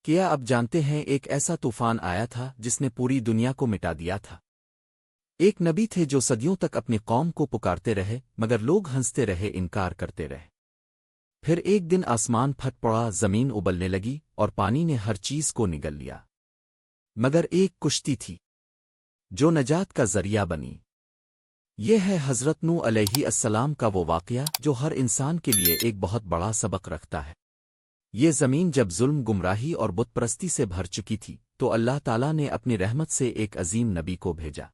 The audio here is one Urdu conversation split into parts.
کیا اب جانتے ہیں ایک ایسا طوفان آیا تھا جس نے پوری دنیا کو مٹا دیا تھا۔ ایک نبی تھے جو صدیوں تک اپنی قوم کو پکارتے رہے مگر لوگ ہنستے رہے، انکار کرتے رہے۔ پھر ایک دن آسمان پھٹ پڑا، زمین ابلنے لگی اور پانی نے ہر چیز کو نگل لیا، مگر ایک کشتی تھی جو نجات کا ذریعہ بنی۔ یہ ہے حضرت نوح علیہ السلام کا وہ واقعہ جو ہر انسان کے لیے ایک بہت بڑا سبق رکھتا ہے۔ یہ زمین جب ظلم، گمراہی اور بت پرستی سے بھر چکی تھی تو اللہ تعالیٰ نے اپنی رحمت سے ایک عظیم نبی کو بھیجا۔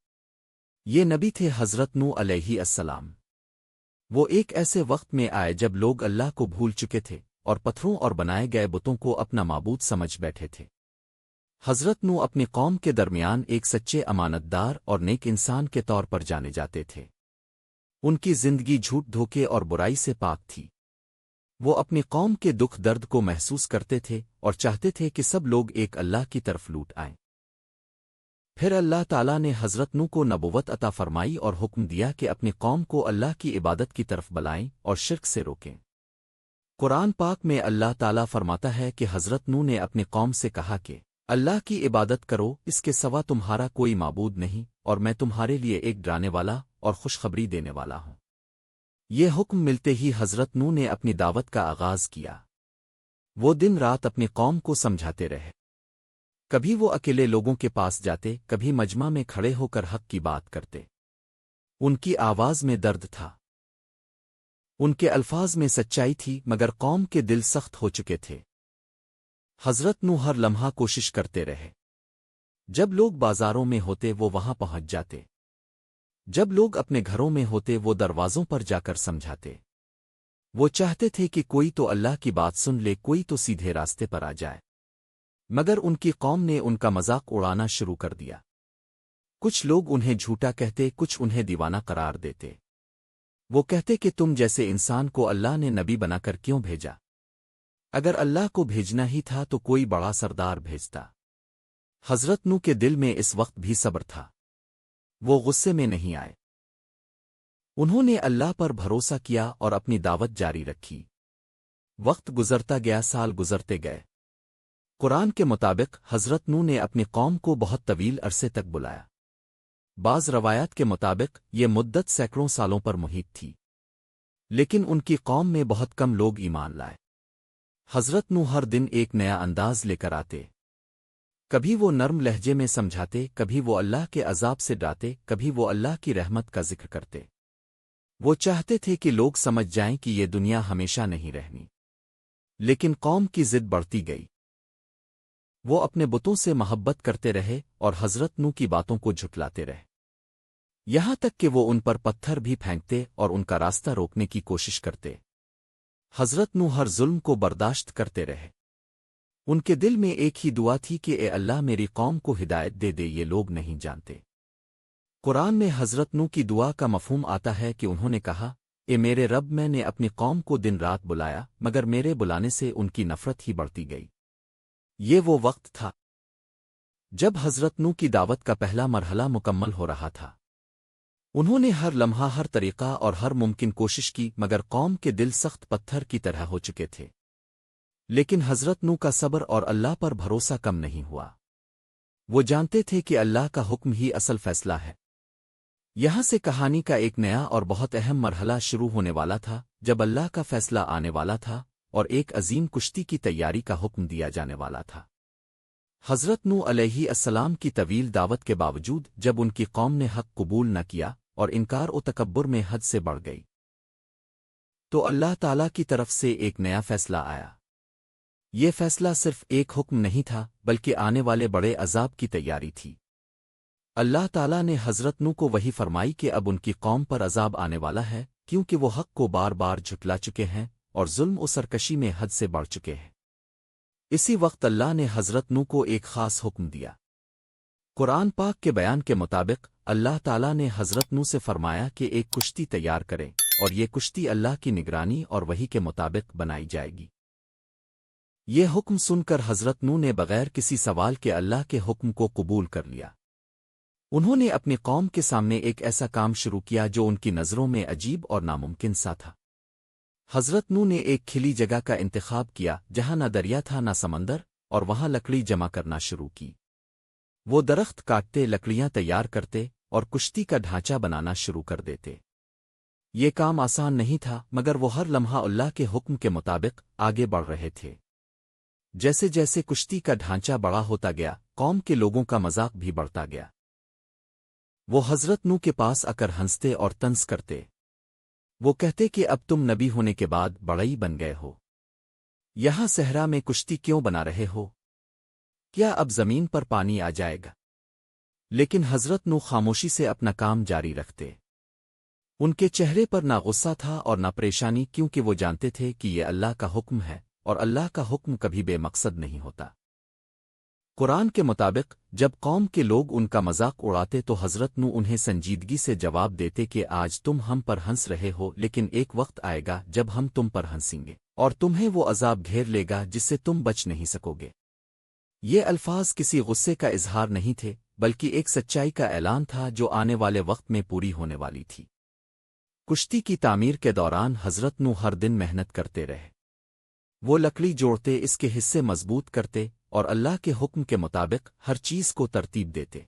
یہ نبی تھے حضرت نوح علیہ السلام۔ وہ ایک ایسے وقت میں آئے جب لوگ اللہ کو بھول چکے تھے اور پتھروں اور بنائے گئے بتوں کو اپنا معبود سمجھ بیٹھے تھے۔ حضرت نوح اپنی قوم کے درمیان ایک سچے امانت دار اور نیک انسان کے طور پر جانے جاتے تھے۔ ان کی زندگی جھوٹ، دھوکے اور برائی سے پاک تھی۔ وہ اپنی قوم کے دکھ درد کو محسوس کرتے تھے اور چاہتے تھے کہ سب لوگ ایک اللہ کی طرف لوٹ آئیں۔ پھر اللہ تعالیٰ نے حضرت نوح کو نبوت عطا فرمائی اور حکم دیا کہ اپنی قوم کو اللہ کی عبادت کی طرف بلائیں اور شرک سے روکیں۔ قرآن پاک میں اللہ تعالیٰ فرماتا ہے کہ حضرت نوح نے اپنی قوم سے کہا کہ اللہ کی عبادت کرو، اس کے سوا تمہارا کوئی معبود نہیں، اور میں تمہارے لیے ایک ڈرانے والا اور خوشخبری دینے والا ہوں۔ یہ حکم ملتے ہی حضرت نوح نے اپنی دعوت کا آغاز کیا۔ وہ دن رات اپنی قوم کو سمجھاتے رہے۔ کبھی وہ اکیلے لوگوں کے پاس جاتے، کبھی مجمع میں کھڑے ہو کر حق کی بات کرتے۔ ان کی آواز میں درد تھا، ان کے الفاظ میں سچائی تھی، مگر قوم کے دل سخت ہو چکے تھے۔ حضرت نوح ہر لمحہ کوشش کرتے رہے۔ جب لوگ بازاروں میں ہوتے وہ وہاں پہنچ جاتے، جب لوگ اپنے گھروں میں ہوتے وہ دروازوں پر جا کر سمجھاتے۔ وہ چاہتے تھے کہ کوئی تو اللہ کی بات سن لے، کوئی تو سیدھے راستے پر آ جائے، مگر ان کی قوم نے ان کا مذاق اڑانا شروع کر دیا۔ کچھ لوگ انہیں جھوٹا کہتے، کچھ انہیں دیوانہ قرار دیتے۔ وہ کہتے کہ تم جیسے انسان کو اللہ نے نبی بنا کر کیوں بھیجا؟ اگر اللہ کو بھیجنا ہی تھا تو کوئی بڑا سردار بھیجتا۔ حضرت نوح کے دل میں اس وقت بھی صبر تھا، وہ غصے میں نہیں آئے۔ انہوں نے اللہ پر بھروسہ کیا اور اپنی دعوت جاری رکھی۔ وقت گزرتا گیا، سال گزرتے گئے۔ قرآن کے مطابق حضرت نوح نے اپنی قوم کو بہت طویل عرصے تک بلایا۔ بعض روایات کے مطابق یہ مدت سینکڑوں سالوں پر محیط تھی، لیکن ان کی قوم میں بہت کم لوگ ایمان لائے۔ حضرت نوح ہر دن ایک نیا انداز لے کر آتے۔ کبھی وہ نرم لہجے میں سمجھاتے، کبھی وہ اللہ کے عذاب سے ڈراتے، کبھی وہ اللہ کی رحمت کا ذکر کرتے۔ وہ چاہتے تھے کہ لوگ سمجھ جائیں کہ یہ دنیا ہمیشہ نہیں رہنی، لیکن قوم کی ضد بڑھتی گئی۔ وہ اپنے بتوں سے محبت کرتے رہے اور حضرت نوح کی باتوں کو جھٹلاتے رہے، یہاں تک کہ وہ ان پر پتھر بھی پھینکتے اور ان کا راستہ روکنے کی کوشش کرتے۔ حضرت نوح ہر ظلم کو برداشت کرتے رہے۔ ان کے دل میں ایک ہی دعا تھی کہ اے اللہ میری قوم کو ہدایت دے دے، یہ لوگ نہیں جانتے۔ قرآن میں حضرت نوح کی دعا کا مفہوم آتا ہے کہ انہوں نے کہا، اے میرے رب، میں نے اپنی قوم کو دن رات بلایا، مگر میرے بلانے سے ان کی نفرت ہی بڑھتی گئی۔ یہ وہ وقت تھا جب حضرت نوح کی دعوت کا پہلا مرحلہ مکمل ہو رہا تھا۔ انہوں نے ہر لمحہ، ہر طریقہ اور ہر ممکن کوشش کی، مگر قوم کے دل سخت پتھر کی طرح ہو چکے تھے۔ لیکن حضرت نوح کا صبر اور اللہ پر بھروسہ کم نہیں ہوا۔ وہ جانتے تھے کہ اللہ کا حکم ہی اصل فیصلہ ہے۔ یہاں سے کہانی کا ایک نیا اور بہت اہم مرحلہ شروع ہونے والا تھا، جب اللہ کا فیصلہ آنے والا تھا اور ایک عظیم کشتی کی تیاری کا حکم دیا جانے والا تھا۔ حضرت نوح علیہ السلام کی طویل دعوت کے باوجود جب ان کی قوم نے حق قبول نہ کیا اور انکار و تکبر میں حد سے بڑھ گئی، تو اللہ تعالیٰ کی طرف سے ایک نیا فیصلہ آیا۔ یہ فیصلہ صرف ایک حکم نہیں تھا، بلکہ آنے والے بڑے عذاب کی تیاری تھی۔ اللہ تعالیٰ نے حضرت نوح کو وحی فرمائی کہ اب ان کی قوم پر عذاب آنے والا ہے، کیونکہ وہ حق کو بار بار جھٹلا چکے ہیں اور ظلم و سرکشی میں حد سے بڑھ چکے ہیں۔ اسی وقت اللہ نے حضرت نوح کو ایک خاص حکم دیا۔ قرآن پاک کے بیان کے مطابق اللہ تعالیٰ نے حضرت نوح سے فرمایا کہ ایک کشتی تیار کریں، اور یہ کشتی اللہ کی نگرانی اور وحی کے مطابق بنائی جائے گی۔ یہ حکم سن کر حضرت نوح نے بغیر کسی سوال کے اللہ کے حکم کو قبول کر لیا۔ انہوں نے اپنی قوم کے سامنے ایک ایسا کام شروع کیا جو ان کی نظروں میں عجیب اور ناممکن سا تھا۔ حضرت نوح نے ایک کھلی جگہ کا انتخاب کیا جہاں نہ دریا تھا، نہ سمندر، اور وہاں لکڑی جمع کرنا شروع کی۔ وہ درخت کاٹتے، لکڑیاں تیار کرتے اور کشتی کا ڈھانچہ بنانا شروع کر دیتے۔ یہ کام آسان نہیں تھا، مگر وہ ہر لمحہ اللہ کے حکم کے مطابق آگے بڑھ رہے تھے۔ جیسے جیسے کشتی کا ڈھانچہ بڑا ہوتا گیا، قوم کے لوگوں کا مذاق بھی بڑھتا گیا۔ وہ حضرت نوح کے پاس آ کر ہنستے اور طنز کرتے۔ وہ کہتے کہ اب تم نبی ہونے کے بعد بڑئی بن گئے ہو، یہاں صحرا میں کشتی کیوں بنا رہے ہو؟ کیا اب زمین پر پانی آ جائے گا؟ لیکن حضرت نوح خاموشی سے اپنا کام جاری رکھتے۔ ان کے چہرے پر نہ غصہ تھا اور نہ پریشانی، کیونکہ وہ جانتے تھے کہ یہ اللہ کا حکم ہے اور اللہ کا حکم کبھی بے مقصد نہیں ہوتا۔ قرآن کے مطابق جب قوم کے لوگ ان کا مذاق اڑاتے تو حضرت نوح انہیں سنجیدگی سے جواب دیتے کہ آج تم ہم پر ہنس رہے ہو، لیکن ایک وقت آئے گا جب ہم تم پر ہنسیں گے اور تمہیں وہ عذاب گھیر لے گا جس سے تم بچ نہیں سکو گے۔ یہ الفاظ کسی غصے کا اظہار نہیں تھے، بلکہ ایک سچائی کا اعلان تھا جو آنے والے وقت میں پوری ہونے والی تھی۔ کشتی کی تعمیر کے دوران حضرت نوح ہر دن محنت کرتے رہے۔ وہ لکڑی جوڑتے، اس کے حصے مضبوط کرتے اور اللہ کے حکم کے مطابق ہر چیز کو ترتیب دیتے۔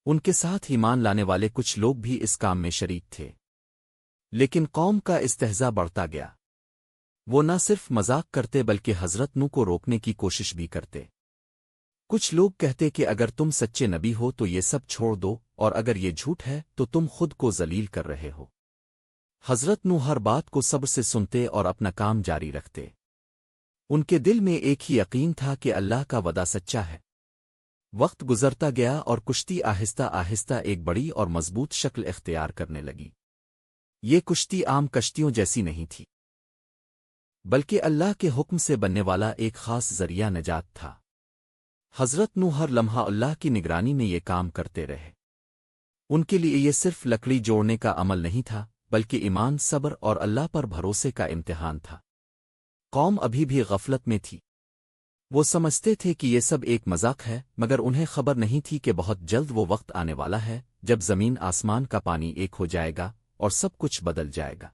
ان کے ساتھ ایمان لانے والے کچھ لوگ بھی اس کام میں شریک تھے، لیکن قوم کا استہزاء بڑھتا گیا۔ وہ نہ صرف مذاق کرتے بلکہ حضرت نوح کو روکنے کی کوشش بھی کرتے۔ کچھ لوگ کہتے کہ اگر تم سچے نبی ہو تو یہ سب چھوڑ دو، اور اگر یہ جھوٹ ہے تو تم خود کو ذلیل کر رہے ہو۔ حضرت نوح ہر بات کو صبر سے سنتے اور اپنا کام جاری رکھتے۔ ان کے دل میں ایک ہی یقین تھا کہ اللہ کا وعدہ سچا ہے۔ وقت گزرتا گیا اور کشتی آہستہ آہستہ ایک بڑی اور مضبوط شکل اختیار کرنے لگی۔ یہ کشتی عام کشتیوں جیسی نہیں تھی، بلکہ اللہ کے حکم سے بننے والا ایک خاص ذریعہ نجات تھا۔ حضرت نوح ہر لمحہ اللہ کی نگرانی میں یہ کام کرتے رہے۔ ان کے لیے یہ صرف لکڑی جوڑنے کا عمل نہیں تھا، بلکہ ایمان، صبر اور اللہ پر بھروسے کا امتحان تھا۔ قوم ابھی بھی غفلت میں تھی۔ وہ سمجھتے تھے کہ یہ سب ایک مذاق ہے، مگر انہیں خبر نہیں تھی کہ بہت جلد وہ وقت آنے والا ہے جب زمین آسمان کا پانی ایک ہو جائے گا اور سب کچھ بدل جائے گا۔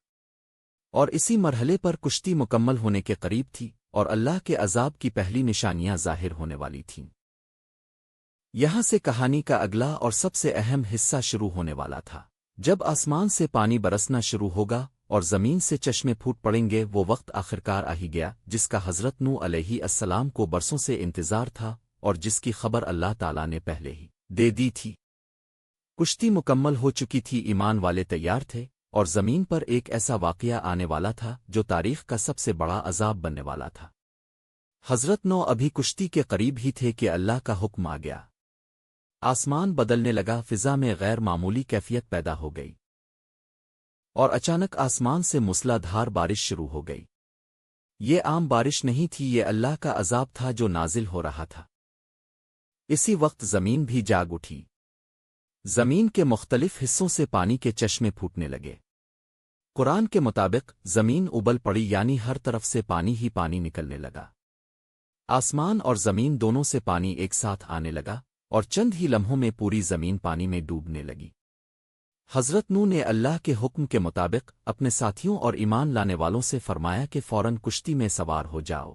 اور اسی مرحلے پر کشتی مکمل ہونے کے قریب تھی اور اللہ کے عذاب کی پہلی نشانیاں ظاہر ہونے والی تھیں۔ یہاں سے کہانی کا اگلا اور سب سے اہم حصہ شروع ہونے والا تھا۔ جب آسمان سے پانی برسنا شروع ہوگا اور زمین سے چشمے پھوٹ پڑیں گے، وہ وقت آخرکار آ ہی گیا جس کا حضرت نوح علیہ السلام کو برسوں سے انتظار تھا اور جس کی خبر اللہ تعالیٰ نے پہلے ہی دے دی تھی۔ کشتی مکمل ہو چکی تھی، ایمان والے تیار تھے، اور زمین پر ایک ایسا واقعہ آنے والا تھا جو تاریخ کا سب سے بڑا عذاب بننے والا تھا۔ حضرت نوح ابھی کشتی کے قریب ہی تھے کہ اللہ کا حکم آ گیا۔ آسمان بدلنے لگا، فضا میں غیر معمولی کیفیت پیدا ہو گئی، اور اچانک آسمان سے موسلا دھار بارش شروع ہو گئی۔ یہ عام بارش نہیں تھی، یہ اللہ کا عذاب تھا جو نازل ہو رہا تھا۔ اسی وقت زمین بھی جاگ اٹھی۔ زمین کے مختلف حصوں سے پانی کے چشمے پھوٹنے لگے۔ قرآن کے مطابق زمین ابل پڑی، یعنی ہر طرف سے پانی ہی پانی نکلنے لگا۔ آسمان اور زمین دونوں سے پانی ایک ساتھ آنے لگا، اور چند ہی لمحوں میں پوری زمین پانی میں ڈوبنے لگی۔ حضرت نوح نے اللہ کے حکم کے مطابق اپنے ساتھیوں اور ایمان لانے والوں سے فرمایا کہ فوراً کشتی میں سوار ہو جاؤ۔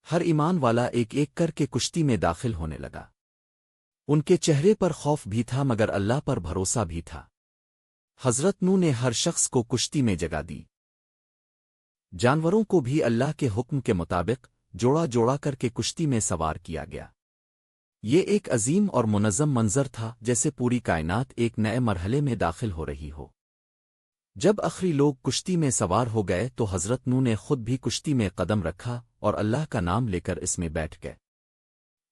ہر ایمان والا ایک ایک کر کے کشتی میں داخل ہونے لگا۔ ان کے چہرے پر خوف بھی تھا مگر اللہ پر بھروسہ بھی تھا۔ حضرت نوح نے ہر شخص کو کشتی میں جگہ دی۔ جانوروں کو بھی اللہ کے حکم کے مطابق جوڑا جوڑا کر کے کشتی میں سوار کیا گیا۔ یہ ایک عظیم اور منظم منظر تھا، جیسے پوری کائنات ایک نئے مرحلے میں داخل ہو رہی ہو۔ جب آخری لوگ کشتی میں سوار ہو گئے تو حضرت نوح نے خود بھی کشتی میں قدم رکھا اور اللہ کا نام لے کر اس میں بیٹھ گئے۔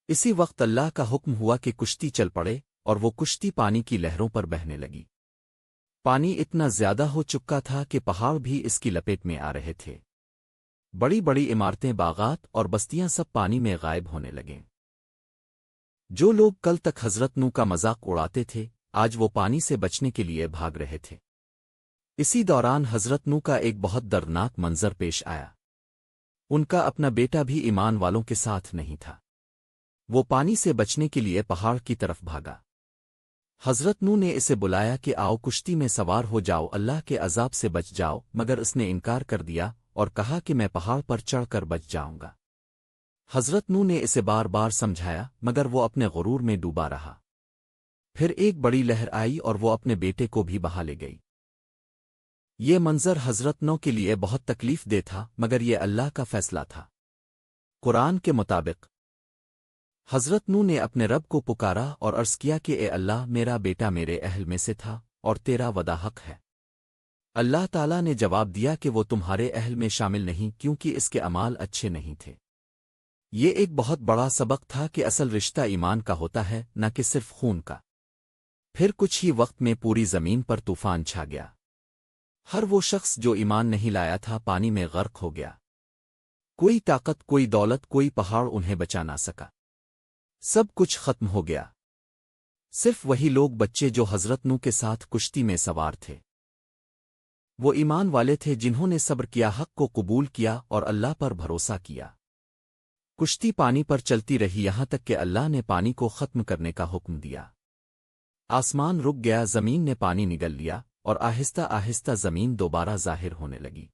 اسی وقت اللہ کا حکم ہوا کہ کشتی چل پڑے، اور وہ کشتی پانی کی لہروں پر بہنے لگی۔ پانی اتنا زیادہ ہو چکا تھا کہ پہاڑ بھی اس کی لپیٹ میں آ رہے تھے۔ بڑی بڑی عمارتیں، باغات اور بستیاں سب پانی میں غائب ہونے لگیں۔ جو لوگ کل تک حضرت نوح کا مذاق اڑاتے تھے، آج وہ پانی سے بچنے کے لیے بھاگ رہے تھے۔ اسی دوران حضرت نوح کا ایک بہت دردناک منظر پیش آیا۔ ان کا اپنا بیٹا بھی ایمان والوں کے ساتھ نہیں تھا۔ وہ پانی سے بچنے کے لیے پہاڑ کی طرف بھاگا۔ حضرت نوح نے اسے بلایا کہ آؤ کشتی میں سوار ہو جاؤ، اللہ کے عذاب سے بچ جاؤ، مگر اس نے انکار کر دیا اور کہا کہ میں پہاڑ پر چڑھ کر بچ جاؤں گا۔ حضرت نوح نے اسے بار بار سمجھایا مگر وہ اپنے غرور میں ڈوبا رہا۔ پھر ایک بڑی لہر آئی اور وہ اپنے بیٹے کو بھی بہا لے گئی۔ یہ منظر حضرت نوح کے لیے بہت تکلیف دہ تھا مگر یہ اللہ کا فیصلہ تھا۔ قرآن کے مطابق حضرت نوح نے اپنے رب کو پکارا اور عرض کیا کہ اے اللہ، میرا بیٹا میرے اہل میں سے تھا اور تیرا وعدہ حق ہے۔ اللہ تعالیٰ نے جواب دیا کہ وہ تمہارے اہل میں شامل نہیں کیونکہ اس کے اعمال اچھے نہیں تھے۔ یہ ایک بہت بڑا سبق تھا کہ اصل رشتہ ایمان کا ہوتا ہے نہ کہ صرف خون کا۔ پھر کچھ ہی وقت میں پوری زمین پر طوفان چھا گیا۔ ہر وہ شخص جو ایمان نہیں لایا تھا پانی میں غرق ہو گیا۔ کوئی طاقت، کوئی دولت، کوئی پہاڑ انہیں بچا نہ سکا۔ سب کچھ ختم ہو گیا۔ صرف وہی لوگ بچے جو حضرت نوح کے ساتھ کشتی میں سوار تھے۔ وہ ایمان والے تھے جنہوں نے صبر کیا، حق کو قبول کیا اور اللہ پر بھروسہ کیا۔ کشتی پانی پر چلتی رہی یہاں تک کہ اللہ نے پانی کو ختم کرنے کا حکم دیا۔ آسمان رک گیا، زمین نے پانی نگل لیا اور آہستہ آہستہ زمین دوبارہ ظاہر ہونے لگی۔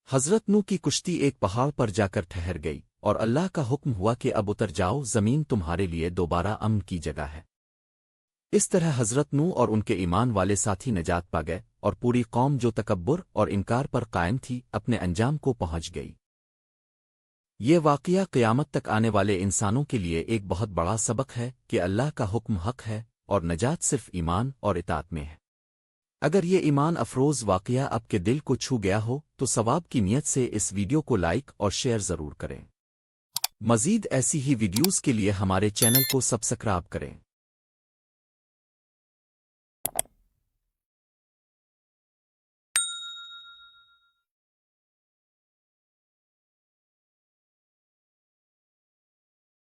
حضرت نوح کی کشتی ایک پہاڑ پر جا کر ٹھہر گئی اور اللہ کا حکم ہوا کہ اب اتر جاؤ، زمین تمہارے لیے دوبارہ امن کی جگہ ہے۔ اس طرح حضرت نوح اور ان کے ایمان والے ساتھی نجات پا گئے اور پوری قوم جو تکبر اور انکار پر قائم تھی اپنے انجام کو پہنچ گئی۔ یہ واقعہ قیامت تک آنے والے انسانوں کے لیے ایک بہت بڑا سبق ہے کہ اللہ کا حکم حق ہے اور نجات صرف ایمان اور اطاعت میں ہے۔ اگر یہ ایمان افروز واقعہ آپ کے دل کو چھو گیا ہو تو ثواب کی نیت سے اس ویڈیو کو لائک اور شیئر ضرور کریں۔ مزید ایسی ہی ویڈیوز کے لیے ہمارے چینل کو سبسکرائب کریں۔